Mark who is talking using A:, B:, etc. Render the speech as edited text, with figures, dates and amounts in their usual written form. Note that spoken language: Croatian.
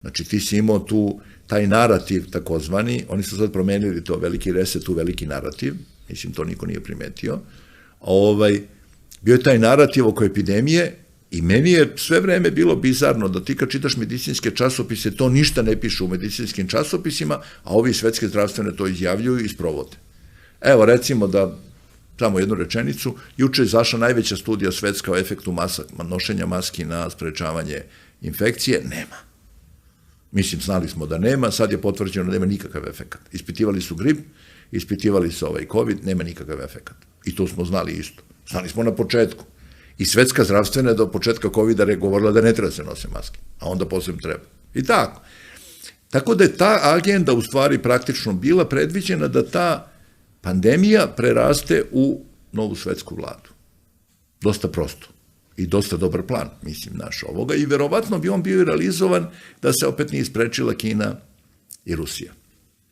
A: Znači, ti si imao tu taj narativ takozvani, oni su sad promenili to veliki reset u veliki narativ, mislim, to niko nije primetio, bio je taj narativ oko epidemije i meni je sve vreme bilo bizarno da ti kad čitaš medicinske časopise, to ništa ne piše u medicinskim časopisima, a ovi svetske zdravstvene to izjavljuju i sprovode. Evo, recimo da, samo jednu rečenicu, juče je izašla najveća studija svetska o efektu nošenja maski na sprečavanje infekcije, nema. Mislim, znali smo da nema, sad je potvrđeno da nema nikakav efekat. Ispitivali su grip, ispitivali su COVID, nema nikakav efekat. I to smo znali isto. Znali smo na početku. I svetska zdravstvena do početka COVID-a je govorila da ne treba se nose maske, a onda posebno treba. I tako. Tako da je ta agenda u stvari praktično bila predviđena da ta pandemija preraste u novu svetsku vladu. Dosta prosto. I dosta dobar plan, mislim, naš ovoga. I verovatno bi on bio realizovan da se opet nije isprečila Kina i Rusija.